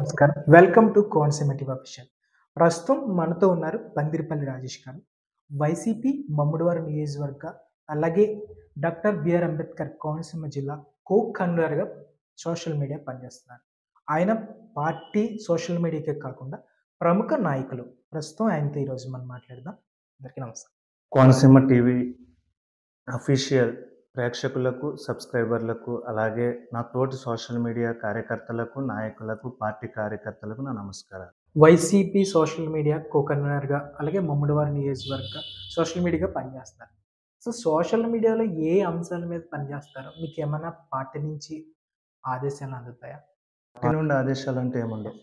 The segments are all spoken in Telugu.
నమస్కారం. Welcome to Konaseema official. ప్రస్తుతం మనతో ఉన్నారు పందిరిపల్లి రాజేష్ గారు. వైసీపీ మమ్ముడివారం నియోజకవర్గ, అలాగే డాక్టర్ బిఆర్ అంబేద్కర్ కోనసీమ జిల్లా కో-కన్వీనర్‌గా సోషల్ మీడియా పనిచేస్తున్నారు. ఆయన పార్టీ సోషల్ మీడియాకే కాకుండా ప్రముఖ నాయకులు. ప్రస్తుతం ఆయనతో ఈరోజు మనం మాట్లాడదాం. అందరికీ నమస్కారం. కోనసీమ టీవీ అఫీషియల్ ప్రేక్షకులకు, సబ్స్క్రైబర్లకు, అలాగే నా తోటి సోషల్ మీడియా కార్యకర్తలకు, నాయకులకు, పార్టీ కార్యకర్తలకు నా నమస్కారాలు. వైసీపీ సోషల్ మీడియా కో-కన్వీనర్‌గా, అలాగే మమ్ముడివారం నియోజకవర్గ సోషల్ మీడియాగా పనిచేస్తారు. సో, సోషల్ మీడియాలో ఏ అంశాల మీద పనిచేస్తారో మీకేమన్నా పార్టీ నుంచి ఆదేశాలు అందుతాయా? పార్టీ నుండి ఆదేశాలంటే ఏముండవు.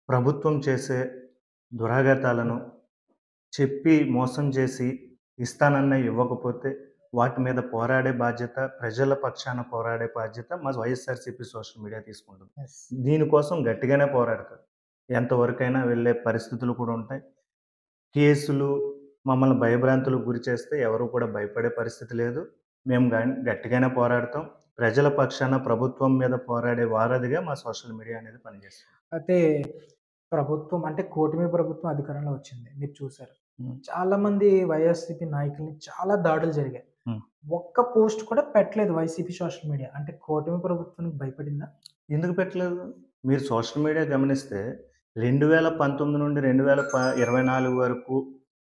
ప్రభుత్వం చేసే దురాఘాతాలను చెప్పి మోసం చేసి ఇస్తానన్న ఇవ్వకపోతే వాటి మీద పోరాడే బాధ్యత, ప్రజల పక్షాన పోరాడే బాధ్యత మా వైఎస్ఆర్సీపీ సోషల్ మీడియా తీసుకుంటుంది. యెస్. దీనికోసం గట్టిగానే పోరాడతారు. ఎంతవరకైనా వెళ్ళే పరిస్థితులు కూడా ఉంటాయి. కేసులు మమ్మల్ని భయభ్రాంతులకు గురి చేస్తే ఎవరు కూడా భయపడే పరిస్థితి లేదు. మేము గట్టిగానే పోరాడతాం. ప్రజల పక్షాన ప్రభుత్వం మీద పోరాడే వారధిగా మా సోషల్ మీడియా అనేది పనిచేస్తుంది. అయితే ప్రభుత్వం అంటే కూటమి ప్రభుత్వం అధికారంలో వచ్చింది. మీరు చూసారు. చాలామంది వైఎస్‌సీపీ నాయకుల్ని చాలా దాడులు జరిగాయి. ఒక్క పోస్ట్ కూడా పెట్టలేదు వైసీపీ సోషల్ మీడియా. అంటే కూటమి ప్రభుత్వానికి భయపడిందా? ఎందుకు పెట్టలేదు? మీరు సోషల్ మీడియా గమనిస్తే 2019 నుండి 2024 వరకు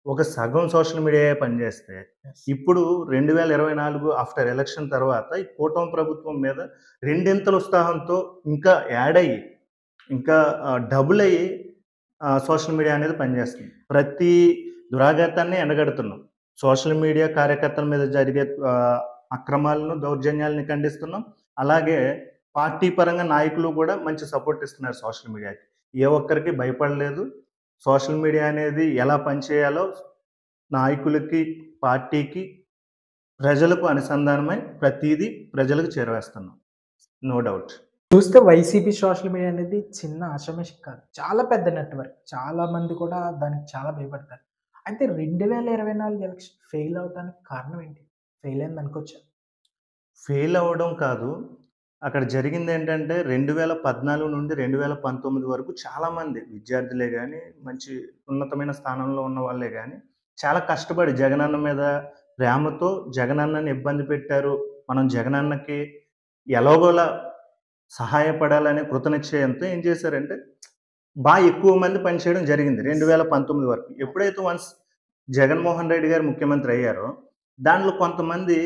ఒక సగం సోషల్ మీడియాయే పనిచేస్తే, యెస్. ఇప్పుడు 2024 ఆఫ్టర్ ఎలక్షన్ తర్వాత ఈ కూటమి ప్రభుత్వం మీద రెండింతల ఉత్సాహంతో ఇంకా యాడ్ అయ్యి, ఇంకా డబుల్ అయ్యి సోషల్ మీడియా అనేది పనిచేస్తుంది. ప్రతి దురాఘాతాన్ని ఎండగడుతున్నాం. సోషల్ మీడియా కార్యకర్తల మీద జరిగే అక్రమాలను, దౌర్జన్యాలను ఖండిస్తున్నాం. అలాగే పార్టీ పరంగా నాయకులు కూడా మంచి సపోర్ట్ ఇస్తున్నారు సోషల్ మీడియాకి. ఏ ఒక్కరికి భయపడలేదు. సోషల్ మీడియా అనేది ఎలా పనిచేయాలో నాయకులకి, పార్టీకి, ప్రజలకు అనుసంధానమై ప్రతిదీ ప్రజలకు చేరవేస్తున్నాం. No doubt. చూస్తే వైసీపీ సోషల్ మీడియా అనేది చిన్న ఆషామాషి కాదు. చాలా పెద్ద నెట్‌వర్క్. చాలా మంది కూడా దానికి చాలా భయపడతారు. అయితే 2024 ఎలక్షన్ ఫెయిల్ అవ్వడానికి కారణం ఏంటి? ఫెయిల్ అయింది అనుకోవచ్చా? ఫెయిల్ అవ్వడం కాదు. అక్కడ జరిగిందేంటంటే 2014 నుండి 2019 వరకు చాలామంది విద్యార్థులే గానీ, మంచి ఉన్నతమైన స్థానంలో ఉన్న వాళ్ళే గానీ, చాలా కష్టపడి జగనన్న మీద ప్రేమతో జగనన్నని ఇబ్బంది పెట్టారు. మనం జగనన్నకి ఎలాగోలా సహాయపడాలనే కృతనిశ్చయంతో ఏం చేశారంటే, ఎక్కువ మంది పనిచేయడం జరిగింది 2019 వరకు. ఎప్పుడైతే వన్స్ జగన్మోహన్ రెడ్డి గారు ముఖ్యమంత్రి అయ్యారో, దాంట్లో కొంతమంది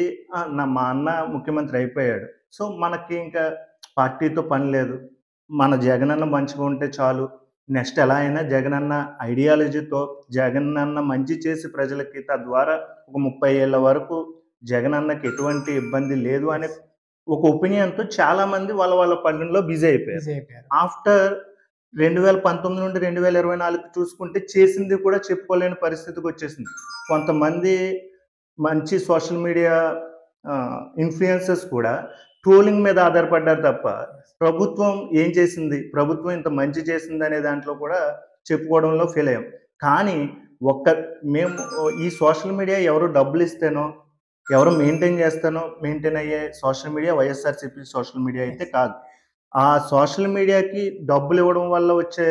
మా అన్న ముఖ్యమంత్రి అయిపోయాడు. సో, మనకి ఇంకా పార్టీతో పని లేదు. మన జగనన్న మంచిగా ఉంటే చాలు. నెక్స్ట్ ఎలా అయినా జగనన్న ఐడియాలజీతో జగనన్న మంచి చేసి ప్రజలకి తద్వారా ఒక 30 ఏళ్ల వరకు జగనన్నకి ఎటువంటి ఇబ్బంది లేదు అనే ఒక ఒపీనియన్‌తో చాలామంది వాళ్ళ పనుల్లో బిజీ అయిపోయారు. ఆఫ్టర్ 2019 నుండి 2024 చూసుకుంటే చేసింది కూడా చెప్పుకోలేని పరిస్థితికి వచ్చేసింది. కొంతమంది మంచి సోషల్ మీడియా ఇన్‌ఫ్లుయెన్సర్స్ కూడా ట్రోలింగ్ మీద ఆధారపడ్డారు తప్ప, ప్రభుత్వం ఏం చేసింది, ప్రభుత్వం ఇంత మంచి చేసిందనే దాంట్లో కూడా చెప్పుకోవడంలో ఫెయిల్ అయ్యాం. కానీ మేము ఈ సోషల్ మీడియా ఎవరు డబ్బులిస్తేనో, ఎవరు మెయింటైన్ అయ్యే social media YSRCP social media అయితే కాదు. ఆ సోషల్ మీడియాకి డబ్బులు ఇవ్వడం వల్ల వచ్చే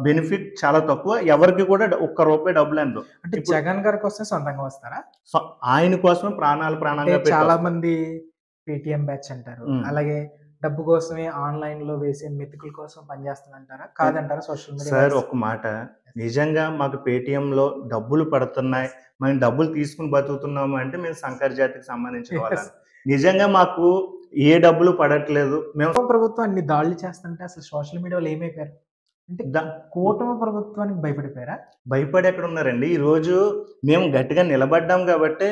బెనిఫిట్ చాలా తక్కువ. ఎవరికి కూడా ఒక్క రూపాయి డబ్బులు అందవు. అంటే జగన్ గారి కోసం సొంతంగా వస్తారా? ఆయన కోసం ప్రాణంగా చాలా మంది పేటీఎం బ్యాచ్ అంటారు. అలాగే డబ్బు కోసమే ఆన్‌లైన్‌లో వేసే మెతుకుల కోసం పనిచేస్తానంటారా? కాదంటారా సోషల్ మీడియా? సార్ ఒక మాట, నిజంగా మాకు పేటీఎంలో డబ్బులు పడుతున్నాయి, మేము డబ్బులు తీసుకుని బతుకుతున్నాము అంటే మేము సంకర జాతికి సంబంధించిన వాళ్ళం. నిజంగా మాకు ఏ డబ్బులు పడట్లేదు. మేము ప్రభుత్వం అన్ని దాడులు చేస్తుంటే అసలు సోషల్ మీడియాలో ఏమైపోయారు? అంటే కూటమి ప్రభుత్వానికి భయపడిపోయారా? భయపడి ఎక్కడ ఉన్నారండి. ఈరోజు మేము గట్టిగా నిలబడ్డాం కాబట్టే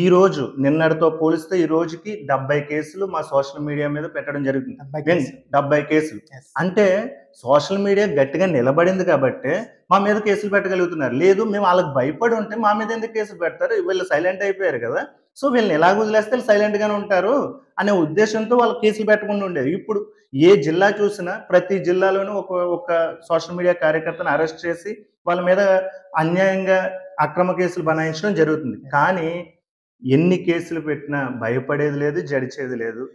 ఈరోజు నిన్నటితో పోలిస్తే ఈ రోజుకి 70 కేసులు మా సోషల్ మీడియా మీద పెట్టడం జరుగుతుంది. 70 కేసులు. అంటే సోషల్ మీడియా గట్టిగా నిలబడింది కాబట్టే మా మీద కేసులు పెట్టగలుగుతున్నారు. లేదు మేము వాళ్ళకి భయపడి ఉంటే మా మీద ఎందుకు కేసులు పెడతారు? వీళ్ళు సైలెంట్ అయిపోయారు కదా, సో వీళ్ళని ఎలాగ వదిలేస్తే వీళ్ళు సైలెంట్‌గానే ఉంటారు అనే ఉద్దేశంతో వాళ్ళు కేసులు పెట్టకుండా ఉండేది. ఇప్పుడు ఏ జిల్లా చూసినా ప్రతి జిల్లాలోనూ ఒక సోషల్ మీడియా కార్యకర్తను అరెస్ట్ చేసి వాళ్ళ మీద అన్యాయంగా అక్రమ కేసులు బనాయించడం జరుగుతుంది. కానీ ఎన్ని కేసులు పెట్టినా భయపడేది లేదు, జడిచేది లేదు.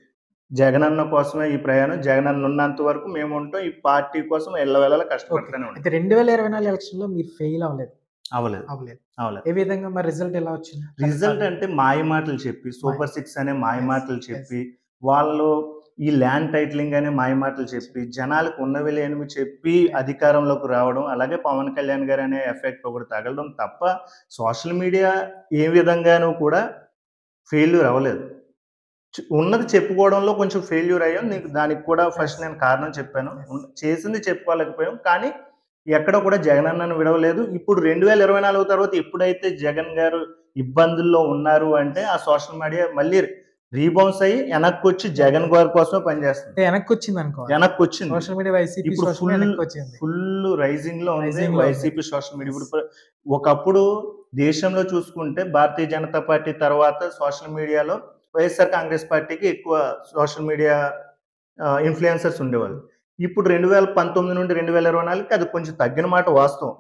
జగనన్న కోసమే ఈ ప్రయాణం. జగనన్న ఉన్నంత వరకు మేముంటాం. ఈ పార్టీ కోసం ఎల్లవేళలా ఓకే. కష్టపడుతూనే ఉంటాం. అయితే 2024 ఎలక్షన్‌లో మీరు ఫెయిల్ అవ్వలేదు. అవ్వలేదు. అవ్వలేదు. అవ్వలేదు. ఏ విధంగా మరి రిజల్ట్ ఎలా వచ్చింది? రిజల్ట్ అంటే మాయ మాటలు చెప్పి, సూపర్ 6 అనే మాయ యెస్. మాటలు యెస్. చెప్పి, వాళ్ళు ఈ ల్యాండ్ టైటిలింగ్ అనే మాయ మాటలు చెప్పి, జనాలకు ఉన్నవి లేనివి చెప్పి అధికారంలోకి రావడం, అలాగే పవన్ కళ్యాణ్ గారు అనే ఎఫెక్ట్ ఒకటి తగలడం తప్ప సోషల్ మీడియా ఏ విధంగానూ కూడా ఫెయిల్యూర్ అవ్వలేదు. ఉన్నది చెప్పుకోవడంలో కొంచెం ఫెయిల్యూర్ అయ్యాం. దానికి కూడా ఫస్ట్ నేను కారణం చెప్పాను. చేసింది చెప్పుకోలేకపోయాం. కానీ ఎక్కడ కూడా జగనన్నను విడవలేదు. ఇప్పుడు 2024 తర్వాత ఎప్పుడైతే జగన్ గారు ఇబ్బందుల్లో ఉన్నారు అంటే ఆ సోషల్ మీడియా మళ్ళీ రీబౌన్స్ అయ్యి వెనక్కొచ్చి జగన్ గారి కోసమే పనిచేస్తుంది. వెనక్కొచ్చింది అనుకోవాలి. వెనక్కొచ్చింది. సోషల్ మీడియా వైసీపీ ఇప్పుడు సోషల్ మీడియా వెనక్కొచ్చింది. ఫుల్ రైజింగ్‌లో ఉంది రైజింగ్‌లో ఉంది. YCP social media. ఇప్పుడు ఒకప్పుడు దేశంలో చూసుకుంటే భారతీయ జనతా పార్టీ తర్వాత సోషల్ మీడియాలో వైఎస్ఆర్ కాంగ్రెస్ పార్టీకి ఎక్కువ సోషల్ మీడియా ఇన్‌ఫ్లుయెన్సర్స్ ఉండేవాళ్ళు. ఇప్పుడు 2019 నుండి 2024కి అది కొంచెం తగ్గిన మాట వాస్తవం.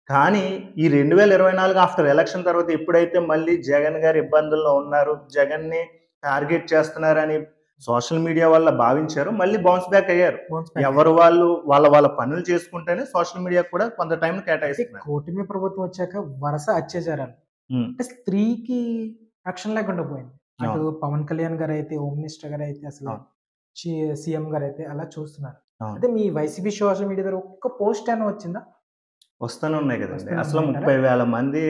కానీ ఈ 2024 ఆఫ్టర్ ఎలక్షన్ తర్వాత ఎప్పుడైతే మళ్ళీ జగన్ గారు ఇబ్బందుల్లో ఉన్నారు, జగన్‌ని టార్గెట్ చేస్తున్నారని సోషల్ మీడియా వల్ల భావించారో మళ్ళీ బౌన్స్ బ్యాక్ అయ్యారు. ఎవరు వాళ్ళు వాళ్ళ పనులు చేసుకుంటేనే సోషల్ మీడియా కూడా కొంత టైంని కేటాయిస్తున్నారు. కూటమి ప్రభుత్వం వచ్చాక వరుస అత్యాచారాలు. హ్మ్. అంటే స్త్రీకి రక్షణ లేకుండా పోయింది. అటు పవన్ కళ్యాణ్ గారు అయితే, హోమ్ మినిస్టర్ గారు అయితే, అసలు సీఎం గారు అయితే అలా చూస్తున్నారు. అంటే మీ వైసీపీ సోషల్ మీడియా ద్వారా ఒక్క పోస్ట్ అయినా వచ్చిందా? వస్తూనే ఉన్నాయి కదండి. అసలు 30,000 మంది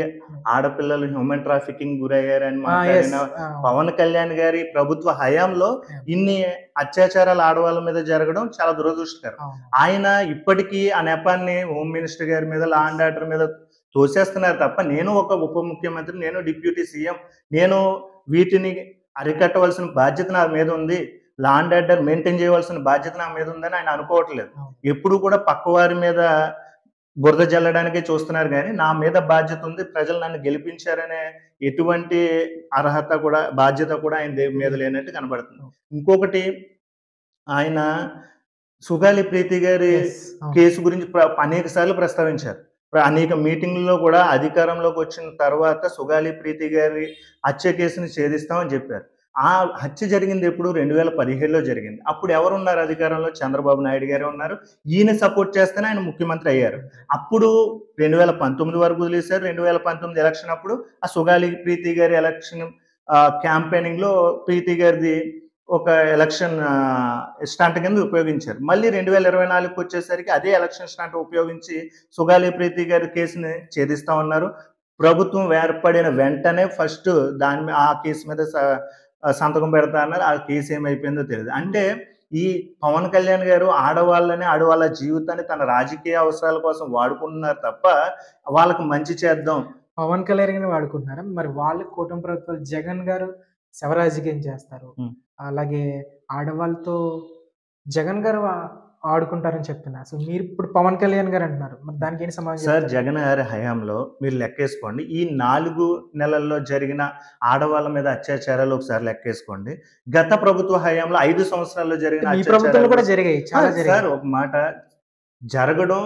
ఆడపిల్లలు హ్యూమన్ ట్రాఫికింగ్ గురయ్యారని మాట్లాడిన పవన్ కళ్యాణ్ గారి ప్రభుత్వ హయాంలో ఇన్ని అత్యాచారాలు ఆడవాళ్ళ మీద జరగడం చాలా దురదృష్టకరం. ఆయన ఇప్పటికీ ఆ నెపాన్ని హోమ్ మినిస్టర్ గారి మీద, లా అండ్ ఆర్డర్ మీద తోసేస్తున్నారు తప్ప నేను ఒక ఉప ముఖ్యమంత్రి, నేను డిప్యూటీ సీఎం, నేను వీటిని అరికట్టవలసిన బాధ్యత నా మీద ఉంది, లా అండ్ ఆర్డర్ మెయింటైన్ చేయవలసిన బాధ్యత నా మీద ఉందని ఆయన అనుకోవట్లేదు. ఎప్పుడు కూడా పక్కవారి మీద బురద జల్లడానికే చూస్తున్నారు కానీ నా మీద బాధ్యత ఉంది, ప్రజలు నన్ను గెలిపించారనే ఎటువంటి అర్హత కూడా బాధ్యత కూడా ఆయన మీద లేనట్టు కనబడుతుంది. ఇంకొకటి ఆయన సుగాలి ప్రీతి గారి కేసు గురించి అనేక సార్లు ప్రస్తావించారు. అనేక మీటింగ్లలో కూడా అధికారంలోకి వచ్చిన తర్వాత సుగాలి ప్రీతి గారి హత్య కేసుని ఛేదిస్తామని చెప్పారు. ఆ హత్య జరిగింది ఎప్పుడు? 2017లో జరిగింది. అప్పుడు ఎవరున్నారు అధికారంలో? చంద్రబాబు నాయుడు గారే ఉన్నారు. ఈయన సపోర్ట్ చేస్తేనే ఆయన ముఖ్యమంత్రి అయ్యారు. అప్పుడు 2019 వరకు వదిలేశారు. 2019 ఎలక్షన్ అప్పుడు ఆ సుగాలి ప్రీతి గారి ఎలక్షన్ క్యాంపెయినింగ్‌లో ప్రీతి గారిది ఒక ఎలక్షన్ స్టంట్ కింద ఉపయోగించారు. మళ్ళీ 2024కి వచ్చేసరికి అదే ఎలక్షన్ స్టంట్ ఉపయోగించి సుగాలి ప్రీతి గారి కేసుని ఛేదిస్తా ఉన్నారు. ప్రభుత్వం ఏర్పడిన వెంటనే ఫస్ట్ ఆ కేసు మీద సంతకం పెడతా అన్నారు. ఆ కేసు ఏమైపోయిందో తెలియదు. అంటే ఈ పవన్ కళ్యాణ్ గారు ఆడవాళ్ళ జీవితాన్ని తన రాజకీయ అవసరాల కోసం వాడుకుంటున్నారు తప్ప వాళ్ళకి మంచి చేద్దాం. పవన్ కళ్యాణ్ గారిని వాడుకుంటున్నారా? మరి వాళ్ళకి కూటమి ప్రభుత్వాలు జగన్ గారు శవరాజకీయం చేస్తారు. అలాగే ఆడవాళ్ళతో జగన్ గారు ఆడుకుంటారని చెప్తున్నారు. సో మీరు ఇప్పుడు పవన్ కళ్యాణ్ గారు అంటున్నారు. మరి దానికి ఏంటి సమాధానం? సార్, జగన్ గారి హయాంలో మీరు లెక్కేసుకోండి. ఈ 4 నెలల్లో జరిగిన ఆడవాళ్ళ మీద అత్యాచారాలు ఒకసారి లెక్కేసుకోండి. గత ప్రభుత్వ హయాంలో 5 సంవత్సరాల్లో జరిగిన అత్యాచారాలు కూడా జరిగాయి. చాలా జరిగాయి. సార్, ఒక మాట జరగడం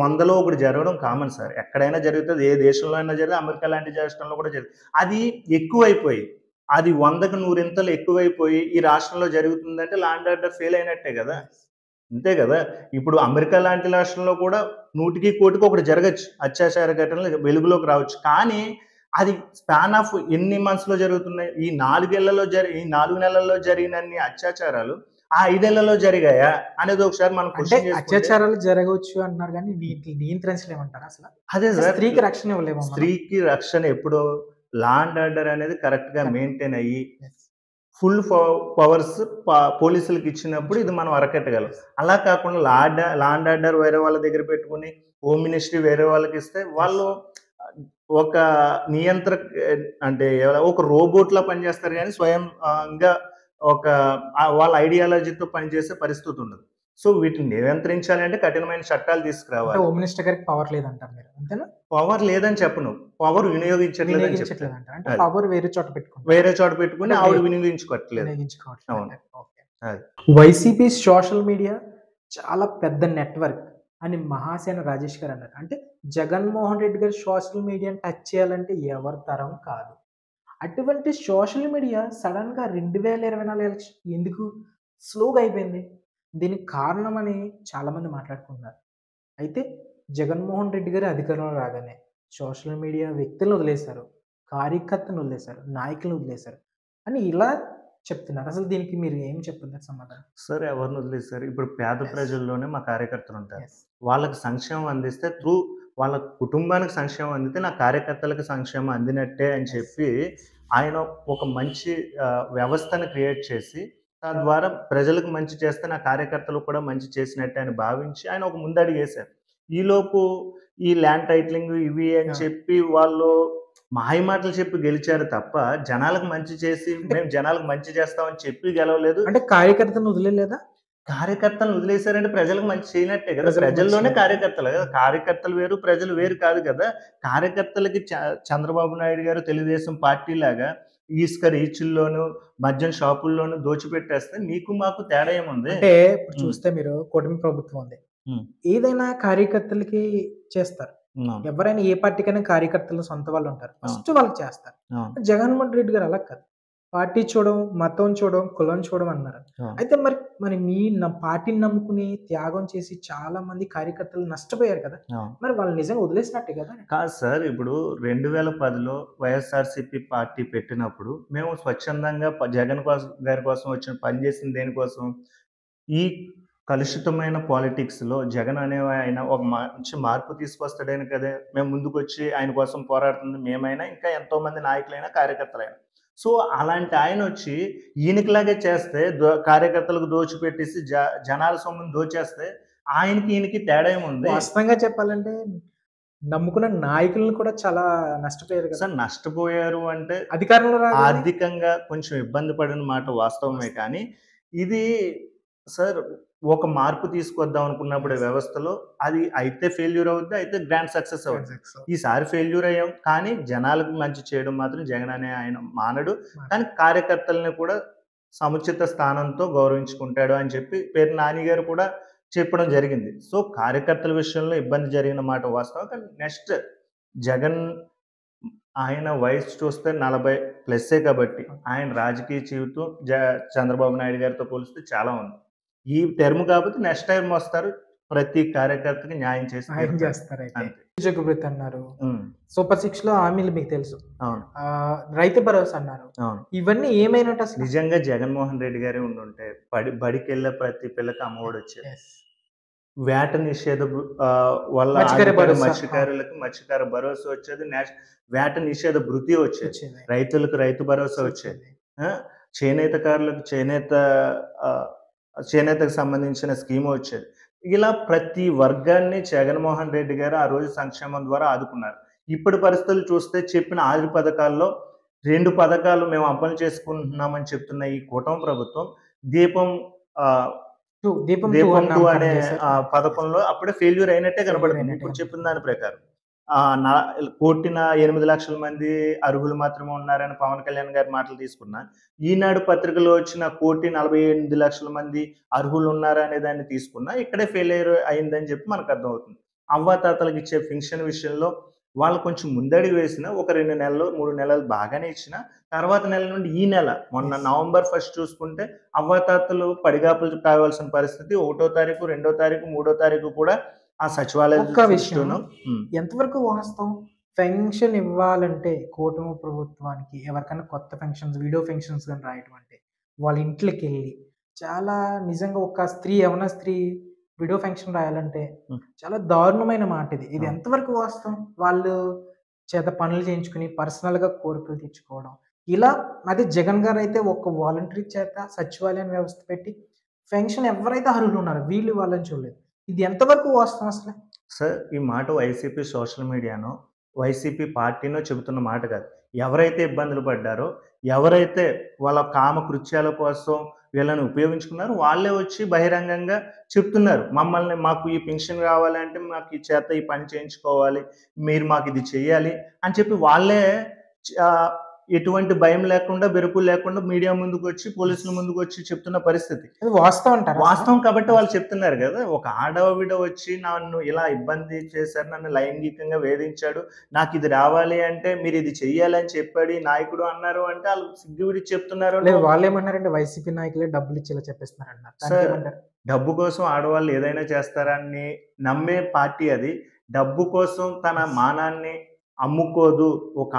100లో 1 జరగడం కామన్ సార్. ఎక్కడైనా జరుగుతుంది. ఏ దేశంలో అయినా జరిగింది. అమెరికా లాంటి రాష్ట్రంలో కూడా జరిగింది. అది ఎక్కువైపోయి, అది 100కి 100 ఎక్కువైపోయి ఈ రాష్ట్రంలో జరుగుతుందంటే లా అండ్ ఆర్డర్ ఫెయిల్ అయినట్టే కదా. అంతే కదా. ఇప్పుడు అమెరికా లాంటి రాష్ట్రంలో కూడా 100కి 1 ఒకటి జరగచ్చు. అత్యాచార ఘటనలు వెలుగులోకి రావచ్చు. కానీ అది స్పాన్ ఆఫ్ ఎన్ని మంత్స్‌లో జరుగుతున్నాయి? ఈ 4 నెలల్లో జరిగినన్ని అత్యాచారాలు ఆ 5 నెలల్లో జరిగాయా అనేది ఒకసారి మనం క్వశ్చన్ చేసుకుంటే, అత్యాచారాలు జరగవచ్చు అంటున్నారు కానీ వీటిని నియంత్రించలేమంటారా అసలు? అదే సార్, స్త్రీకి రక్షణ ఇవ్వలేము. స్త్రీకి రక్షణ ఎప్పుడు లా అండ్ ఆర్డర్ అనేది కరెక్ట్ గా మెయింటైన్ అయ్యి ఫుల్ పవర్స్ పోలీసులకు ఇచ్చినప్పుడు ఇది మనం అరకట్టగలం. అలా కాకుండా లా అండ్ ఆర్డర్ వేరే వాళ్ళ దగ్గర పెట్టుకుని హోమ్ మినిస్ట్రీ వేరే వాళ్ళకి ఇస్తే వాళ్ళు ఒక నియంత్రక అంటే ఒక రోబోట్ లా పనిచేస్తారు కానీ స్వయంగా వాళ్ళ ఐడియాలజీతో పనిచేసే పరిస్థితి ఉండదు. సో వీటిని నియంత్రించాలంటే కఠినమైన చట్టాలు తీసుకురావాలి. హోమ్ మినిస్టర్ గారికి పవర్ లేదంటారు మీరు, అంతేనా? పవర్ లేదని చెప్పను, పవర్ వినియోగించట్లేదని చెప్తాను. అంటే పవర్ వేరే చోట పెట్టుకుని ఆవిడ వినియోగించుకోవట్లేదు. వైసీపీ సోషల్ మీడియా చాలా పెద్ద నెట్వర్క్ అని మహాసేన రాజేష్ గారు అన్నారు. అంటే జగన్మోహన్ రెడ్డి గారు సోషల్ మీడియాని టచ్ చేయాలంటే ఎవరి తరం కాదు. అటువంటి సోషల్ మీడియా సడన్‌గా 2024 ఎలక్షన్ ఎందుకు స్లోగా అయిపోయింది? దీనికి కారణమని చాలామంది మాట్లాడుకుంటున్నారు. అయితే జగన్మోహన్ రెడ్డి గారు అధికారంలో రాగానే సోషల్ మీడియా వ్యక్తులను వదిలేశారు. కార్యకర్తలను వదిలేశారు. నాయకులను వదిలేశారు. అని ఇలా చెప్తున్నారు. అసలు దీనికి మీరు ఏం చెప్తున్నారు సమాధానం? సార్ ఎవరిని వదిలేసారు? ఇప్పుడు పేద యెస్. ప్రజల్లోనే మా కార్యకర్తలుంటారు. యెస్. వాళ్ళకి సంక్షేమం అందిస్తే వాళ్ళ కుటుంబానికి సంక్షేమం అందితే నా కార్యకర్తలకు సంక్షేమం అందినట్టే అని యెస్. చెప్పి ఆయన ఒక మంచి వ్యవస్థను క్రియేట్ చేసి తద్వారా ప్రజలకు మంచి చేస్తే నా కార్యకర్తలకు కూడా మంచి చేసినట్టే అని భావించి ఆయన ఒక ముందడుగేశారు. ఈలోపు ఈ ల్యాండ్ టైటిలింగ్ ఇవి అని ఆ! చెప్పి వాళ్ళు మాయమాటలు చెప్పి గెలిచారు తప్ప జనాలకు మంచి చేసి అంటే మేము జనాలకు మంచి చేస్తామని చెప్పి గెలవలేదు. అంటే కార్యకర్తలను వదిలేయలేదా? కార్యకర్తలను వదిలేసారంటే ప్రజలకు మంచి చేయనట్టే కదా! ప్రజలకు మంచి ప్రజల్లోనే చేయనట్టే. కార్యకర్తలు కదా! కార్యకర్తలు వేరు, ప్రజలు వేరు కాదు కదా! కార్యకర్తలకి చంద్రబాబు నాయుడు గారు తెలుగుదేశం పార్టీలాగా ఇసుక రీచుల్లోను, మద్యం షాపుల్లోను దోచిపెట్టేస్తే మీకు మాకు తేడా ఏముంది? అంటే ఇప్పుడు హ్మ్. చూస్తే మీరు కూటమి ప్రభుత్వం ఉంది. హ్మ్. ఏదైనా కార్యకర్తలకి చేస్తారు. అవును. ఎవరైనా ఏ పార్టీకైనా కార్యకర్తలు సొంత వాళ్ళుంటారు. అవును. ఫస్ట్ వాళ్ళకి చేస్తారు. అవును. జగన్మోహన్ రెడ్డి గారు అలా కాదు. పార్టీ చూడడం, మతం చూడడం, కులం చూడడం అన్నారు. అవును. అయితే మరి మీ పార్టీని నమ్ముకుని త్యాగం చేసి చాలా మంది కార్యకర్తలు నష్టపోయారు కదా! అవును. మరి వాళ్ళు నిజంగా వదిలేసినట్టే కదా! కాదు సార్. ఇప్పుడు 2010లో వైఎస్ఆర్‌సీపీ పార్టీ పెట్టినప్పుడు మేము స్వచ్ఛందంగా జగన్ గారి కోసం పనిచేసింది దేనికోసం? ఈ కలుషితమైన పాలిటిక్స్‌లో జగన్ ఆయన ఒక మంచి మార్పు తీసుకొస్తాడని కదే మేము ముందుకొచ్చి ఆయన కోసం పోరాడుతుంది మేమైనా, ఇంకా ఎంతోమంది నాయకులైనా, కార్యకర్తలైనా. సో, అలాంటి ఆయనొచ్చి ఈయనకిలాగే చేస్తే కార్యకర్తలకు దోచిపెట్టేసి జనాల సొమ్ముని దోచేస్తే ఆయనకి, ఈయనకి తేడా ఏముంది? వాస్తవంగా చెప్పాలంటే నమ్ముకున్న నాయకులను కూడా చాలా నష్టపోయారు కదా! సార్ నష్టపోయారు అంటే అధికారంలో రాగానే ఆర్థికంగా కొంచెం ఇబ్బంది పడిన మాట వాస్తవమే కానీ, ఇది సార్ ఒక మార్పు తీసుకొద్దాం అనుకున్నప్పుడు యెస్. వ్యవస్థలో అది అయితే ఫెయిల్యూర్ అవుద్ది. అయితే గ్రాండ్ సక్సెస్ అవుద్ది. సక్సెస్ ఈసారి ఫెయిల్యూర్ అయ్యాం. కానీ జనాలకు మంచి చేయడం మాత్రం జగన్ అనే ఆయన మానడు. కానీ మాట. కార్యకర్తల్ని కూడా సముచిత స్థానంతో గౌరవించుకుంటాడు అని చెప్పి పేరు నాని గారు కూడా చెప్పడం జరిగింది. సో, కార్యకర్తల విషయంలో ఇబ్బంది జరిగిన మాట వాస్తవం. కానీ నెక్స్ట్ జగన్ ఆయన వయసు చూస్తే 40 ప్లస్సే కాబట్టి ఆయన రాజకీయ జీవితం చంద్రబాబు నాయుడు గారితో పోలిస్తే చాలా ఉంది. ఈ టర్మ్ కాకపోతే నెక్స్ట్ టైమ్ వస్తారు. ప్రతి కార్యకర్తకి న్యాయం చేసి ఆయన తీరుతారు. చేస్తారైతే. అంతే. నిరుద్యోగభృతి అన్నారు. హ్మ్. సూపర్ 6లో హామీలు మీకు తెలుసు. అవును. రైతు భరోసా అన్నారు. అవును. ఇవన్నీ ఏమైనట్టు అసలు? నిజంగా జగన్మోహన్ రెడ్డి గారే ఉండుంటే బడికెళ్ళే ప్రతి పిల్లకి అమ్మఒడొచ్చేది. యెస్. వేట నిషేధ వల్ల మత్స్యకార ఆగిపోయిన భరోసా. మత్స్యకారులకు మత్స్యకార భరోసా వచ్చేది. వేట నిషేధ భృతి వచ్చేది. వచ్చేది. రైతులకు రైతు భరోసా వచ్చేది. ఆ! చేనేతకారులకు చేనేతకు సంబంధించిన స్కీమ్ వచ్చేది. ఇలా ప్రతి వర్గాన్ని జగన్మోహన్ రెడ్డి గారు ఆ రోజు సంక్షేమం ద్వారా ఆదుకున్నారు. ఇప్పటి పరిస్థితులు చూస్తే చెప్పిన 6 పథకాల్లో 2 పథకాలు మేము అమలు చేసుకుంటున్నామని చెప్తున్న ఈ కూటమి ప్రభుత్వం దీపం ఆహ్, దీపం 2 దీపం అని 2 నామకరణం అనే చేశారు. పథకంలో అప్పుడే ఫెయిల్యూర్ అయినట్టే ఫెయిల్యూర్ కనపడుతుంది. అయినట్టే ఇప్పుడు చెప్పిన కనపడుతుంది. దాని ప్రకారం. ఆహ్, నా 1,8,00,000 మంది అర్హులు మాత్రమే ఉన్నారని పవన్ కళ్యాణ్ గారి మాటలు తీసుకున్నా, ఈనాడు పత్రికలో వచ్చిన 1,48,00,000 మంది అర్హులు ఉన్నారనే దాన్ని తీసుకున్నా, ఇక్కడే ఫెయిల్యూర్ అయిందని చెప్పి మనకు అర్థమవుతుంది. అవ్వాతాతలకు ఇచ్చే పెన్షన్ విషయంలో వాళ్ళు కొంచెం ముందడుగు వేసినా, ఒక 2 నెలలు, 3 నెలలు బాగానే ఇచ్చినా, తర్వాత నెల నుండి ఈ నెల మొన్న యెస్. నవంబర్ 1 చూసుకుంటే అవ్వాతాతలు పడిగాపులు కావాల్సిన పరిస్థితి 1 తారీఖు, 2 తారీఖు, 3 తారీఖు కూడా ఆ సచివాలయ ఒక్క విషయం చుట్టూను ఎంతవరకు వాస్తవం? పెన్షన్ ఇవ్వాలంటే కూటమి ప్రభుత్వానికి ఎవరికైనా కొత్త పెన్షన్స్, వీడియో పెన్షన్స్ గాని రాయటం అంటే వాళ్ళ ఇంట్లోకెళ్ళి చాలా నిజంగా ఒక స్త్రీ, యవ్వన స్త్రీ వీడియో పెన్షన్ రాయాలంటే హ్మ్. చాలా దారుణమైన మాట ఇది. ఇది అవును. ఎంతవరకు వాస్తవం? వాళ్ళు చేత పనులు చేయించుకుని పర్సనల్‌గా కోరికలు తీర్చుకోవడం. ఇలా అదే జగన్ గారైతే ఒక వాలంటీర్ చేత సచివాలయం వ్యవస్థ పెట్టి పెన్షన్ ఎవరైతే అర్హులు ఉన్నారో వీళ్ళు వాళ్ళని చూడలేదు. ఇది ఎంతవరకు వాస్తవం అసలు? సార్ ఈ మాట వైసీపీ సోషల్ మీడియానో, వైసీపీ పార్టీనో చెబుతున్న మాట కాదు. ఎవరైతే ఇబ్బందులు పడ్డారో, ఎవరైతే వాళ్ళ కామ కృత్యాల కోసం వీళ్ళని ఉపయోగించుకున్నారో వాళ్ళే వచ్చి బహిరంగంగా చెప్తున్నారు. మాకు ఈ పెన్షన్ కావాలంటే మాకు ఈ చేత ఈ పని చేయించుకోవాలి. మీరు మాకు ఇది చెయ్యాలి అని చెప్పి వాళ్ళే ఎటువంటి భయం లేకుండా, బెరుకు లేకుండా మీడియా ముందుకొచ్చి, పోలీసుల ముందుకొచ్చి చెప్తున్న పరిస్థితి. అది వాస్తవం అంటారా అసలు? వాస్తవం కాబట్టి వాళ్ళు చెప్తున్నారు గదా! ఒక ఆడవిడ వచ్చి నన్ను ఇలా ఇబ్బంది చేశారు, నన్ను లైంగికంగా వేధించాడు, నాకిది రావాలి అంటే మీరిది చెయ్యాలని చెప్పాడు ఈ నాయకుడు అన్నారు అంటే ఆళ్ళు సిగ్గు విడిచి చెప్తున్నారు. లేదు వాళ్ళేమన్నారంటే వైసీపీ నాయకులే డబ్బులిచ్చేలా చెప్పేస్తున్నారంటున్నారు. సార్ దానికేమంటారు? డబ్బు కోసం ఆడవాళ్ళు ఏదైనా చేస్తారని నమ్మే పార్టీ అది. డబ్బు కోసం తన మానాన్ని అమ్ముకోదు. ఒక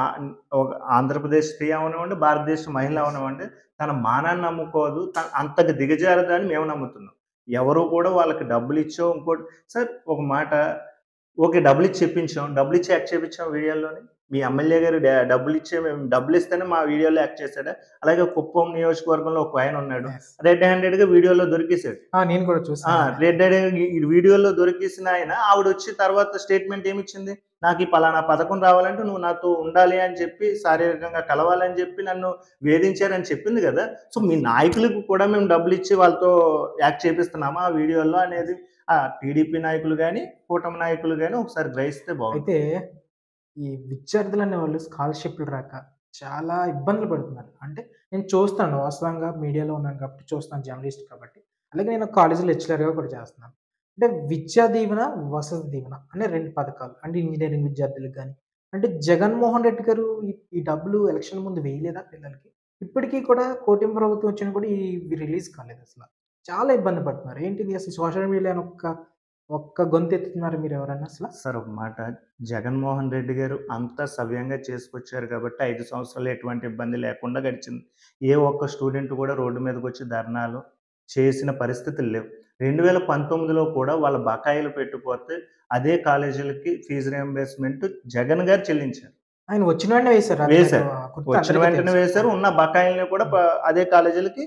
ఆంధ్రప్రదేశ్ స్త్రీ అవనివ్వండి, భారతదేశ మహిళ అవనివ్వండి, తన మానాన్ని అమ్ముకోదు. అంతకు దిగజారదని మేము నమ్ముతున్నాం. ఎవరు కూడా వాళ్ళకి డబ్బులిచ్చో ఇంకోటి సార్ ఒక మాట ఓకే. డబ్బులిచ్చి చెప్పించాం. డబ్బులిచ్చి యాక్ట్ చేపించాం వీడియోలోని. మీ ఎమ్మెల్యే గారు డబ్బులిచ్చే మేము డబ్బులిస్తేనే మా వీడియోలో యాక్ట్ చేసాడా? అలాగే కుప్పం నియోజకవర్గంలో ఒక ఆయనున్నాడు. Yes. రెడ్ హ్యాండెడ్‌గా వీడియోలో దొరికేసాడు. నేను కూడా చూసాను. రెడ్ హ్యాండెడ్ ఈ వీడియోలో దొరికేసిన ఆయన ఆవిడొచ్చి తర్వాత స్టేట్‌మెంట్ ఏమిచ్చింది? నాకు ఈ పలానా పథకం రావాలంటే నువ్వు నాతో ఉండాలి అని చెప్పి, శారీరకంగా కలవాలని చెప్పి నన్ను వేధించారని చెప్పింది గదా! సో, మీ నాయకులకు కూడా మేము డబ్బులిచ్చి వాళ్ళతో యాక్ట్ చేపిస్తున్నామా ఆ వీడియోలో అనేది టీడీపీ నాయకులు గాని, కూటమి నాయకులు గాని ఒకసారి గ్రహిస్తే బాగుంటుంది. అయితే ఈ విద్యార్థులనే వాళ్ళు స్కాలర్‌షిప్‌లు రాక చాలా ఇబ్బందులు పడుతున్నారు. అంటే నేను చూస్తాను వాస్తవంగా మీడియాలో ఉన్నాను కాబట్టి చూస్తాను జర్నలిస్ట్ కాబట్టి. అలాగే నేను కాలేజీలో లెక్చరర్‌గా కూడా చేస్తున్నాను. అంటే విద్యా దీవెన, వసతి దీవెన అనే 2 పథకాలు. అంటే ఇంజినీరింగ్ విద్యార్థులకు గాని, అంటే జగన్మోహన్ రెడ్డి గారు ఈ డబ్బులు ఎలక్షన్ ముందు వేయలేదా పిల్లలకి? ఇప్పటికి కూడా కూటమి ప్రభుత్వం వచ్చినా కూడా ఇవి రిలీజ్ కాలేదసల. చాలా ఇబ్బంది పడుతున్నారు. ఏంటిది అసలు సోషల్ మీడియాలో ఒక్క గొంతెత్తుతున్నారు మీరెవరన్నా అసల? సార్ ఒక మాట, జగన్మోహన్ రెడ్డి గారు అంతా సవ్యంగా చేసుకొచ్చారు కాబట్టి 5 సంవత్సరాలు ఎటువంటి ఇబ్బంది లేకుండా గడిచింది. ఏ ఒక్క స్టూడెంట్ కూడా రోడ్డు మీదకొచ్చి ధర్నాలు చేసిన పరిస్థితులు లేవు. 2019లో కూడా వాళ్ళ బకాయిలు పెట్టుపోతే అదే కాలేజీలకి ఫీజు రియంబర్స్‌మెంట్ జగన్ గారు చెల్లించారు. ఆయన వచ్చిన వెంటనే వేశారు. అది వేశారు. నాకు గుర్తు వచ్చిన అందరికీ వెంటనే తెలుసు. వేశారు. ఉన్న బకాయిల్ని కూడా అదే కాలేజీలకి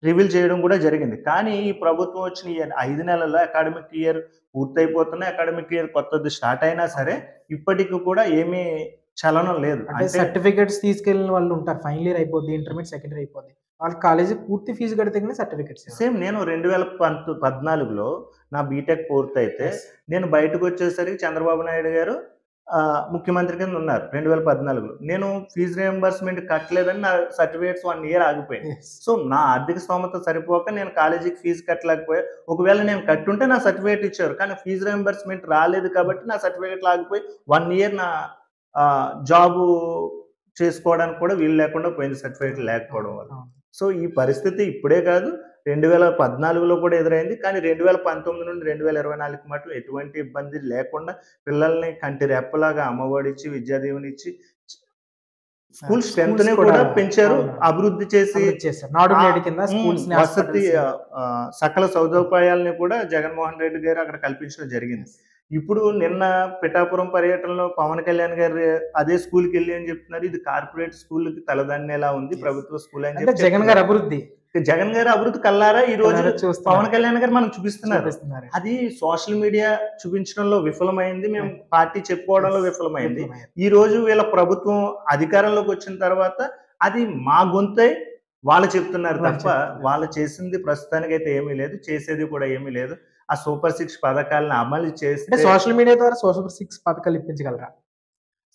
రివీల్ చేయడం కూడా జరిగింది. కానీ ఈ ప్రభుత్వం వచ్చిన ఈ 5 నెలల్లో అకాడమిక్ ఇయర్ పూర్తయిపోతున్న అకాడమిక్ ఇయర్ కొత్తది స్టార్ట్ అయినా సరే ఇప్పటికి కూడా ఏమీ చలనం లేదు. అంటే సర్టిఫికేట్స్ తీసుకెళ్ళిన వాళ్ళు ఉంటారు. ఫైనల్ ఇయర్ అయిపోద్ది, ఇంటర్మీడియేట్ సెకండ్ ఇయర్ అయిపోద్ది. వాళ్ళ కాలేజీ పూర్తి ఫీజు కడితే గాని సర్టిఫికేట్స్ ఇవ్వరు. సేమ్ నేను 2014లో నా బీటెక్ పూర్తయితే Yes. నేను బయటకొచ్చేసరికి చంద్రబాబు నాయుడు గారు ముఖ్యమంత్రి కింద ఉన్నారు 2014లో. నేను ఫీజు రియంబర్స్‌మెంట్ కట్టలేదని నా సర్టిఫికేట్స్ 1 ఇయర్ ఆగిపోయాయి. Yes. సో, నా ఆర్థిక స్తోమత సరిపోక నేను కాలేజీకి ఫీజు కట్టలేకపోయా. ఒకవేళ నేను కట్టుంటే నా సర్టిఫికేట్ ఇచ్చారు. కానీ ఫీజు రియంబర్స్‌మెంట్ రాలేదు కాబట్టి నా సర్టిఫికేట్లు ఆగిపోయి 1 ఇయర్ నా జాబు చేసుకోవడానికి కూడా వీలు లేకుండా పోయింది సర్టిఫికేట్ లేకపోవడం వల్ల. అవును. సో, ఈ పరిస్థితి ఇప్పుడే కాదు 2014లో కూడా ఎదురైంది. కానీ 2019 నుండి 2024 మటుకు ఎటువంటి ఇబ్బంది లేకుండా పిల్లల్ని కంటి రెప్పలాగా అమ్మఒడిచ్చి, విద్యా దీవెనిచ్చి స్కూల్ స్ట్రెంగ్త్‌ని కూడా పెంచారు. అభివృద్ధి చేసి చేశారు. నాడు నేడు కింద స్కూల్స్‌ని వసతి సకల సౌకర్యాలని కూడా జగన్మోహన్ రెడ్డి గారు అక్కడ కల్పించడం జరిగింది. ఇప్పుడు నిన్న పిఠాపురం పర్యటనలో పవన్ కళ్యాణ్ గారు అదే స్కూల్‌కెళ్ళి అని చెప్తున్నారు. ఇది కార్పొరేట్ స్కూల్‌కి తలదన్నేలా ఉంది. ప్రభుత్వ స్కూల్ అని అంటే జగన్ గారి అభివృద్ధి. జగన్ గారి అభివృద్ధి కల్లారా ఈ రోజు పవన్ కళ్యాణ్ గారు మనకు చూపిస్తున్నారు. అది సోషల్ మీడియా చూపించడంలో విఫలమైంది. మేము పార్టీ చెప్పుకోవడంలో విఫలమైంది. ఈ రోజు వీళ్ళ ప్రభుత్వం అధికారంలోకి వచ్చిన తర్వాత అది మా గొంతై వాళ్ళు చెప్తున్నారు తప్ప వాళ్ళు చేసింది ప్రస్తుతానికైతే ఏమీ లేదు. చేసేది కూడా ఏమీ లేదు. ఆ సూపర్ 6 పథకాలను అమలు చేస్తే సోషల్ మీడియా ద్వారా సూపర్ 6 పథకాలు ఇప్పించగలరా?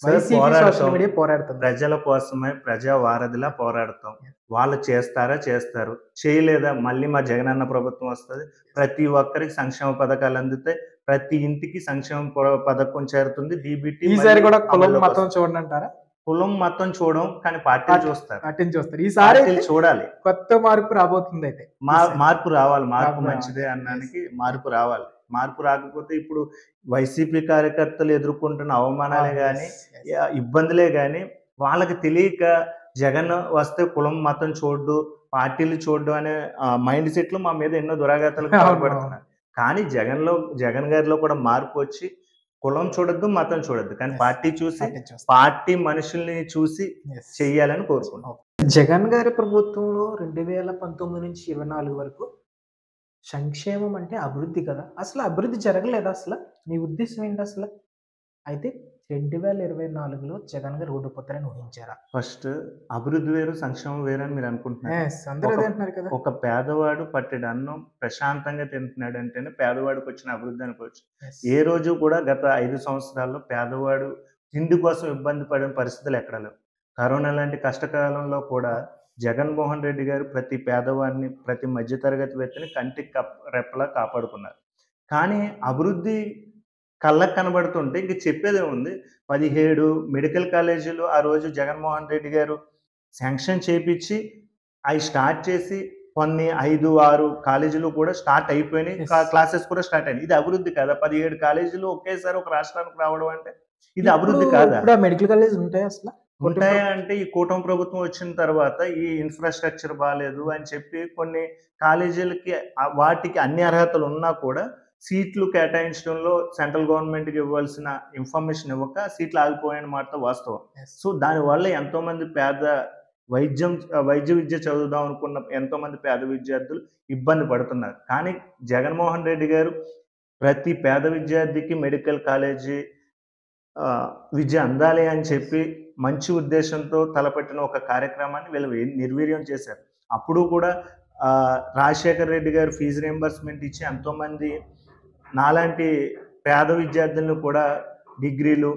Social media పోరాడుతుంది. ప్రజల కోసమే ప్రజా వారధిలా పోరాడతాం. వాళ్ళు చేస్తారు. చేయలేదా మళ్ళీ మా జగనన్న ప్రభుత్వం వస్తది. ప్రతి ఒక్కరికి సంక్షేమ పథకాలు అందుతాయి. ప్రతి ఇంటికి సంక్షేమ పథకం చేరుతుంది. డీబీటీ ఈసారి కూడా కులం మతం చూడండి అంటారా? కులం మతం చూడం కానీ పార్టీలు చూస్తారు. ఈసారి చూడాలి. కొత్త మార్పు రాబోతుంది. అయితే మార్పు రావాలి. మార్పు మంచిదే అన్నానికి మార్పు రావాలి. మార్పు రాకపోతే ఇప్పుడు వైసీపీ కార్యకర్తలు ఎదుర్కొంటున్న అవమానాలే గాని ఇబ్బందులే గాని వాళ్ళకి తెలియక జగన్ వస్తే కులం మతం చూడ్డు, పార్టీలు చూడ్డు అనే మైండ్ సెట్ లో మా మీద ఎన్నో దురాఘాతాలు పాల్పడుతున్నారు. కానీ జగన్ గారిలో కూడా మార్పు వచ్చి కులం చూడొద్దు, మతం చూడొద్దు, కానీ పార్టీ చూసి పార్టీ మనుషుల్ని చూసి చెయ్యాలని కోరుకుంటున్నాం. జగన్ గారి ప్రభుత్వంలో 2019 నుంచి 24 వరకు సంక్షేమం అంటే అభివృద్ధి కదా, అసలు అభివృద్ధి జరగలేదు. అసలు మీ ఉద్దేశం ఏంటి అసలు? అయితే 2024లో జగన్ గారు ఓడిపోతారని ఊహించారా? ఫస్ట్ అభివృద్ధి వేరు, సంక్షేమం వేరు అని మీరు అనుకుంటున్నారు. ఒక పేదవాడు పట్టెడు అన్నం ప్రశాంతంగా తింటున్నాడు అంటేనే పేదవాడికి వచ్చిన అభివృద్ధి అనుకోవచ్చు. ఏ రోజు కూడా గత 5 సంవత్సరాల్లో పేదవాడు తిండి కోసం ఇబ్బంది పడిన పరిస్థితులు ఎక్కడ లేవు. కరోనా లాంటి కష్టకాలంలో కూడా జగన్మోహన్ రెడ్డి గారు ప్రతి పేదవాడిని, ప్రతి మధ్యతరగతి వ్యక్తిని కంటికి రెప్పలా కాపాడుకున్నారు. కానీ అభివృద్ధి కళ్ళకి కనబడుతుంటే ఇంక చెప్పేదేముంది? 17 మెడికల్ కాలేజీలు ఆ రోజు జగన్మోహన్ రెడ్డి గారు శాంక్షన్ చేపిచ్చి, అయి స్టార్ట్ చేసి కొన్ని 5, 6 కాలేజీలు కూడా స్టార్ట్ అయిపోయినాయి. యెస్. క్లాసెస్ కూడా స్టార్ట్ అయినాయి. ఇది అభివృద్ధి కాదా? 17 కాలేజీలు ఒకేసారి ఒక రాష్ట్రానికి రావడం అంటే ఇది ఇప్పుడు అభివృద్ధి కాదా? ఇప్పుడు ఆ మెడికల్ కాలేజ్ ఉంటాయా అసల? ఉంటాయా అంటే ఈ కూటమి ప్రభుత్వం వచ్చిన తర్వాత ఈ ఇన్‌ఫ్రాస్ట్రక్చర్ బాలేదు అని చెప్పి కొన్ని కాలేజీలకి వాటికి అన్ని అర్హతలు ఉన్నా కూడా సీట్లు కేటాయించడంలో సెంట్రల్ గవర్నమెంట్‌కి ఇవ్వాల్సిన ఇన్ఫర్మేషన్ ఇవ్వక సీట్లు ఆగిపోయాయన్న మాట వాస్తవం. యెస్. సో, దానివల్ల ఎంతోమంది వైద్య విద్య చదువుదాం అనుకున్న ఎంతోమంది పేద విద్యార్థులు ఇబ్బంది పడుతున్నారు. కానీ జగన్మోహన్ రెడ్డి గారు ప్రతి పేద విద్యార్థికి మెడికల్ కాలేజీ విద్య అందాలి అని చెప్పి మంచి ఉద్దేశంతో తలపెట్టిన ఒక కార్యక్రమాన్ని వీళ్ళు నిర్వీర్యం చేశారు. అప్పుడు కూడా రాజశేఖర్ రెడ్డి గారు ఫీజు రీయింబర్స్‌మెంట్ ఇచ్చి ఎంతోమంది నాలాంటి పేద విద్యార్థులను కూడా డిగ్రీలు,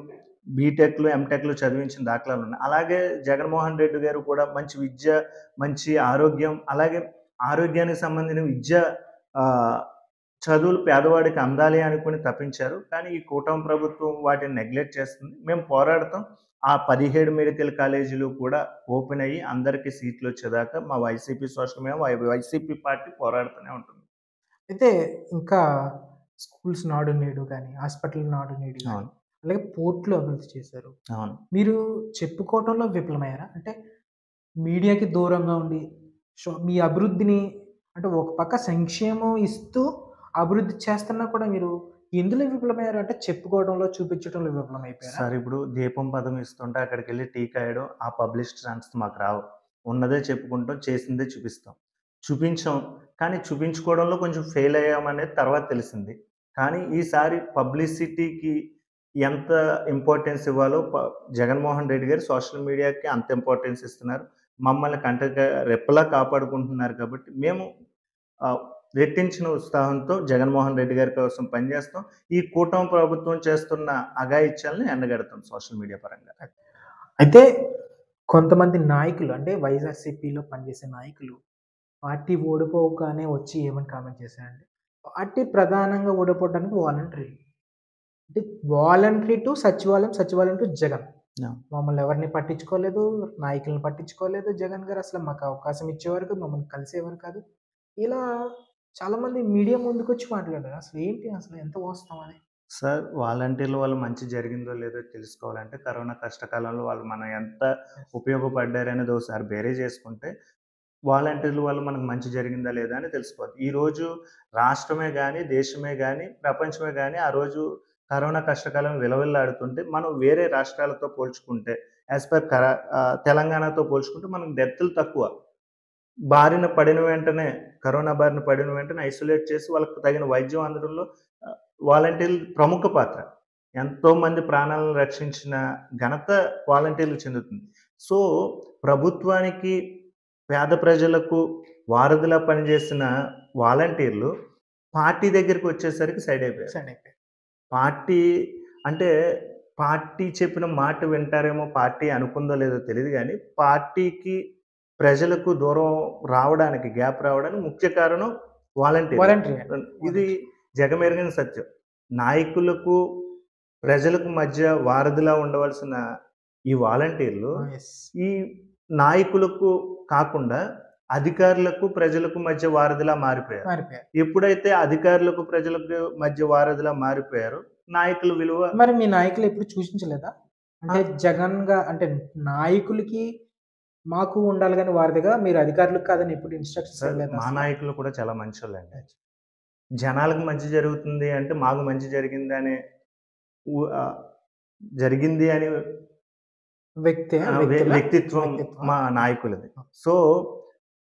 బీటెక్‌లు, ఎంటెక్‌లు చదివించిన దాఖలాలున్నాయి. అలాగే జగన్మోహన్ రెడ్డి గారు కూడా మంచి విద్య, మంచి ఆరోగ్యం, అలాగే ఆరోగ్యానికి సంబంధించిన విద్య చదువులు పేదవాడికి అందాలి అనుకుని తప్పించారు. కానీ ఈ కూటమి ప్రభుత్వం వాటిని నెగ్లెక్ట్ చేస్తుంది. మేము పోరాడతాం. ఆ 17 మెడికల్ కాలేజీలు కూడా ఓపెన్ అయ్యి అందరికీ సీట్లు వచ్చేదాకా మా వైసీపీ పార్టీ పోరాడుతూనే ఉంటుంది. అయితే ఇంకా స్కూల్స్ నాడు నేడు గాని, హాస్పిటల్ నాడు నేడు గాని, అవును. అలాగే పోర్టులు అభివృద్ధి చేశారు. అవును. మీరు చెప్పుకోవటంలో విఫలమయ్యారా? అంటే మీడియాకి దూరంగా ఉండి మీ అభివృద్ధిని అంటే ఒక పక్క సంక్షేమం ఇస్తూ అభివృద్ధి చేస్తున్నా కూడా మీరు ఎందులో విఫలమయ్యారు? అంటే చెప్పుకోవడంలో, చూపించడంలో విఫలమైపోయారా? సార్ ఇప్పుడు దీపం పథకం ఇస్తుంటే అక్కడికెళ్ళి టీ కాయడం, ఆ పబ్లిసిటీ స్టంట్స్ మాకు రావు. ఉన్నదే చెప్పుకుంటాం, చేసిందే చూపిస్తాం. చూపించాం. కానీ చూపించుకోవడంలో కొంచెం ఫెయిల్ అయ్యామనేది తర్వాత తెలిసింది. కానీ ఈసారి పబ్లిసిటీకి ఎంత ఇంపార్టెన్స్ ఇవ్వాలో జగన్మోహన్ రెడ్డి గారు సోషల్ మీడియాకి అంత ఇంపార్టెన్స్ ఇస్తున్నారు. మమ్మల్ని కంటకి రెప్పలా కాపాడుకుంటున్నారు కాబట్టి మేము రెట్టించిన ఉత్సాహంతో జగన్మోహన్ రెడ్డి గారి కోసం పనిచేస్తాం. ఈ కూటమి ప్రభుత్వం చేస్తున్న అఘాయిత్యాలను ఎండగడతాం సోషల్ మీడియా పరంగా. అయితే కొంతమంది నాయకులు అంటే వైఎస్ఆర్‌సీపీలో పనిచేసే నాయకులు పార్టీ ఓడిపోగానే వచ్చి ఏమని కామెంట్ చేశారంటే, పార్టీ ప్రధానంగా ఓడిపోవడానికి వాలంటరీ. అంటే వాలంటరీ టు సచివాలయం, సచివాలయం టు జగన్. మమ్మల్ని ఎవరిని పట్టించుకోలేదు, నాయకులను పట్టించుకోలేదు. జగన్ గారు అసలు మాకు అవకాశం ఇచ్చేవారు కాదు, మమ్మల్ని కలిసేవారు కాదు. ఇలా చాలామంది మీడియా ముందుకొచ్చి మాట్లాడారు. అసలు ఏంటి అసలు ఎంత వాస్తవం అది? సార్ వాలంటీర్ల వల్ల మంచి జరిగిందో లేదో తెలుసుకోవాలంటే కరోనా కష్టకాలంలో వాళ్ళు మనం ఎంత ఉపయోగపడ్డారనేది ఒకసారి బేరీ చేసుకుంటే వాలంటీర్ల వల్ల మనకు మంచి జరిగిందా లేదా అని తెలిసిపోద్ది. ఈరోజు రాష్ట్రమే గానీ, దేశమే గానీ, ప్రపంచమే గానీ ఆ రోజు కరోనా కష్టకాలం విలవిల్లాడుతుంటే మనం వేరే రాష్ట్రాలతో పోల్చుకుంటే తెలంగాణతో పోల్చుకుంటే మనకు డెత్తులు తక్కువ. కరోనా బారిన పడిన వెంటనే ఐసోలేట్ చేసి వాళ్ళకి తగిన వైద్యం అందడంలో వాలంటీర్లు ప్రముఖ పాత్ర. ఎంతోమంది ప్రాణాలను రక్షించిన ఘనత వాలంటీర్లకు చెందుతుంది. సో, ప్రభుత్వానికి, పేద ప్రజలకు వారధిలా పనిచేసిన వాలంటీర్లు పార్టీ దగ్గరికి వచ్చేసరికి సైడ్ అయిపోయారు. పార్టీ అంటే పార్టీ చెప్పిన మాట వింటారేమో పార్టీ అనుకుందో లేదో తెలీదు గానీ, పార్టీకి ప్రజలకు దూరం రావడానికి, గ్యాప్ రావడానికి ముఖ్య కారణం వాలంటీర్. ఇది జగమెరిగిన సత్యం. నాయకులకు, ప్రజలకు మధ్య వారధిలా ఉండవలసిన ఈ వాలంటీర్లు ఈ నాయకులకు కాకుండా అధికారులకు, ప్రజలకు మధ్య వారధిలా మారిపోయారు. ఎప్పుడైతే అధికారులకు, ప్రజలకు మధ్య వారధిలా మారిపోయారో నాయకుల విలువ మరి మీ నాయకులు ఎప్పుడు సూచించలేదా? అంటే జగన్‌గా అంటే నాయకులకి మాకు ఉండాలి గాని వారధిగా మీరు అధికారులకు కాదని ఎప్పుడు ఇన్‌స్ట్రక్షన్స్ ఇవ్వలేదా? మా నాయకులు కూడా చాలా మంచోళ్ళండి. జనాలకు మంచి జరుగుతుంది అంటే మాకు మంచి జరిగిందని జరిగింది అని వ్యక్తిత్వం మా నాయకులది. సో,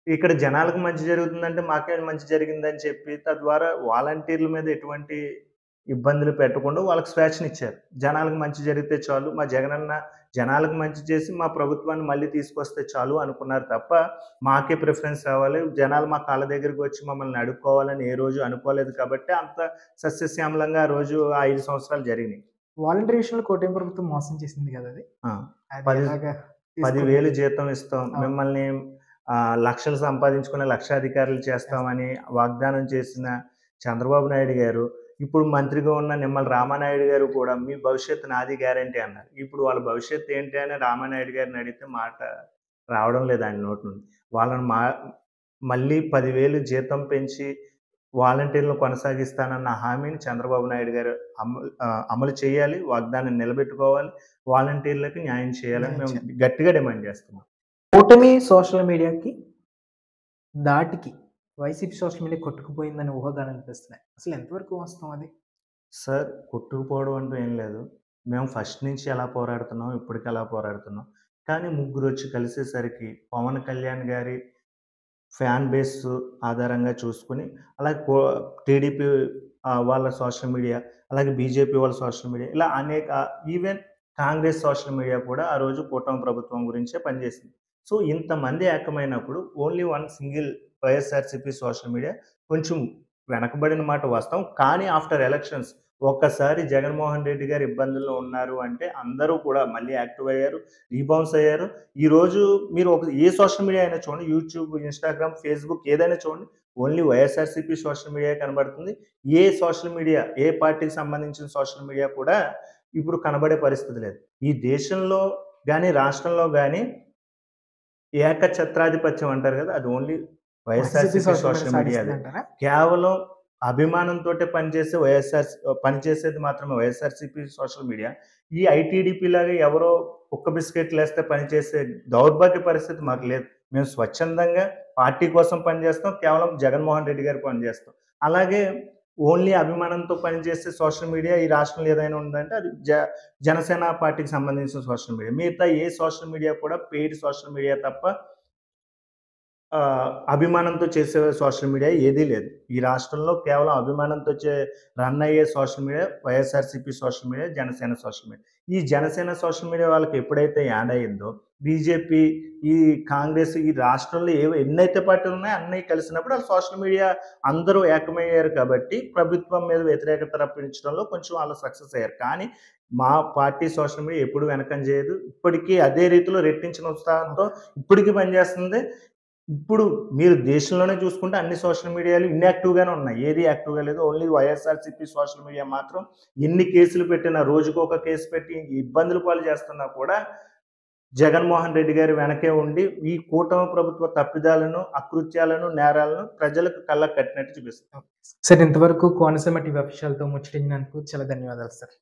ఇక్కడ జనాలకు మంచి జరుగుతుందంటే మాకే మంచి జరిగిందని చెప్పి తద్వారా వాలంటీర్ల మీద ఎటువంటి ఇబ్బందులు పెట్టకుండా వాళ్ళకి స్వేచ్ఛనిచ్చారు. జనాలకు మంచి జరిగితే చాలు, మా జగనన్న జనాలకు మంచి చేసి మా ప్రభుత్వాన్ని మళ్ళీ తీసుకొస్తే చాలు అనుకున్నారు తప్ప మాకే ప్రిఫరెన్స్ రావాలి, జనాలు మా కాళ్ళ దగ్గరికి వచ్చి మమ్మల్ని అడుక్కోవాలని ఏ రోజు అనుకోలేదు కాబట్టి అంత సస్యశ్యామలంగా ఆ రోజు 5 సంవత్సరాలు జరిగినాయి. వాలంటీర్ విషయంలో కూటమి ప్రభుత్వం మోసం చేసింది కదా అది. 10,000 తీసుకున్నారు. జీతం ఇస్తాం. అవును. మిమ్మల్ని లక్షలు సంపాదించుకునే లక్షాధికారులు చేస్తామని వాగ్దానం చేసిన చంద్రబాబు నాయుడు గారు, ఇప్పుడు మంత్రిగా ఉన్న నిమ్మల రామానాయుడు గారు కూడా మీ భవిష్యత్తు నాది గ్యారంటీ అన్నారు. ఇప్పుడు వాళ్ళ భవిష్యత్తు ఏంటి అని రామానాయుడు గారిని అడిగితే మాట రావడం లేదు ఆయన నోటి నుండి. వాళ్ళని మళ్ళీ 10,000 జీతం పెంచి వాలంటీర్‌లను కొనసాగిస్తానన్న హామీని చంద్రబాబు నాయుడు గారు అమలు చేయాలి. వాగ్దానం నిలబెట్టుకోవాలి. వాలంటీర్‌లకి న్యాయం చేయాలని న్యాయం మేము చేయాలి. గట్టిగా డిమాండ్ చేస్తున్నాం. కూటమి సోషల్ మీడియాకి ధాటికి వైసీపీ సోషల్ మీడియా కొట్టుకుపోయిందని ఊహాగానాలు వినిపిస్తున్నాయి. అసలు ఎంతవరకు వాస్తవం అది? సార్ కొట్టుకుపోవడం అంటూ ఏం లేదు. మేము ఫస్ట్ నుంచి ఎలా పోరాడుతున్నాం, ఇప్పటికి ఎలా పోరాడుతున్నాం. కానీ ముగ్గురొచ్చి కలిసేసరికి పవన్ కళ్యాణ్ గారి ఫ్యాన్ బేస్ ఆధారంగా చూసుకొని, అలాగే టీడీపీ వాళ్ళ సోషల్ మీడియా, అలాగే బీజేపీ వాళ్ళ సోషల్ మీడియా ఇలా అనేక ఈవెన్ కాంగ్రెస్ సోషల్ మీడియా కూడా ఆ రోజు కూటమి ప్రభుత్వం గురించే పనిచేసింది. సో, ఇంతమంది ఏకమైనప్పుడు only one single YSRCP social media కొంచెం వెనకబడిన మాట వాస్తవం. కానీ ఆఫ్టర్ ఎలక్షన్స్ ఒక్కసారి జగన్మోహన్ రెడ్డి గారు ఇబ్బందుల్లో ఉన్నారు అంటే అందరూ కూడా మళ్ళీ యాక్టివ్ అయ్యారు, రీబౌన్స్ అయ్యారు. ఈరోజు మీరు ఏ సోషల్ మీడియా అయినా చూడండి, యూట్యూబ్, ఇన్‌స్టాగ్రామ్, ఫేస్‌బుక్ ఏదైనా చూడండి, ఓన్లీ వైఎస్ఆర్‌సీపీ సోషల్ మీడియా కనబడుతుంది. ఏ సోషల్ మీడియా, ఏ పార్టీకి సంబంధించిన సోషల్ మీడియా కూడా ఇప్పుడు కనబడే పరిస్థితి లేదు. ఈ దేశంలో గాని, రాష్ట్రంలో గాని ఏకఛత్రాధిపత్యం అంటారు కదా! అది only YCP YSRCP social media social మీడియాదే. సాధిస్తుందంటారా? కేవలం అభిమానంతోటే పనిచేసేది మాత్రమే వైఎస్ఆర్‌సీపీ సోషల్ మీడియా. ఈ ఐటీడీపీ లాగా ఎవరో కుక్క బిస్కెట్‌లేస్తే పనిచేసే దౌర్భాగ్య పరిస్థితి మాకు లేదు. మేము స్వచ్ఛందంగా పార్టీ కోసం పనిచేస్తాం. కేవలం జగన్మోహన్ రెడ్డి గారికి పనిచేస్తాం. అలాగే ఓన్లీ అభిమానంతో పనిచేసే సోషల్ మీడియా ఈ రాష్ట్రంలో ఏదైనా ఉందంటే అది జనసేన పార్టీకి సంబంధించిన సోషల్ మీడియా. మిగతా ఏ సోషల్ మీడియా కూడా పెయిడ్ సోషల్ మీడియా తప్ప అభిమానంతో చేసే సోషల్ మీడియా ఏదీ లేదు. ఈ రాష్ట్రంలో కేవలం అభిమానంతో రన్ అయ్యే social media YSRCP social media, Janasena social media. ఈ జనసేన సోషల్ మీడియా వాళ్ళకి ఎప్పుడైతే యాడ్ అయిందో, బీజేపీ, ఈ కాంగ్రెస్ ఈ రాష్ట్రంలో ఎన్నైతే పార్టీలు ఉన్నాయో అన్నీ కలిసినప్పుడు ఆ సోషల్ మీడియా అందరూ ఏకమయ్యారు కాబట్టి ప్రభుత్వం మీద వ్యతిరేకత రప్పించడంలో కొంచెం వాళ్ళు సక్సెస్ అయ్యారు. కానీ మా పార్టీ సోషల్ మీడియా ఎప్పుడు వెనకంజ చేయదు. ఇప్పటికీ అదే రీతిలో రెట్టించిన ఉత్సాహంతో ఇప్పటికి పనిచేస్తుంది. ఇప్పుడు మీరు దేశంలోనే చూసుకుంటే అన్ని సోషల్ మీడియాలు ఇన్‌యాక్టివ్‌గానే ఉన్నాయి. ఏది యాక్టివ్‌గా లేదు. ఓన్లీ వైఎస్ఆర్‌సీపీ సోషల్ మీడియా మాత్రం ఎన్ని కేసులు పెట్టినా, రోజుకొక కేసు పెట్టి ఇబ్బందుల పాలు చేస్తున్నా కూడా జగన్మోహన్ రెడ్డి గారు వెనకే ఉండి ఈ కూటమి ప్రభుత్వ తప్పిదాలను, అకృత్యాలను, నేరాలను ప్రజలకు కళ్ళకు కట్టినట్టు చూపిస్తున్నారు. సార్ ఇంతవరకు కోనసీమ టీవీ అఫీషియల్‌తో ముచ్చటించినందుకు చాలా ధన్యవాదాలు సార్.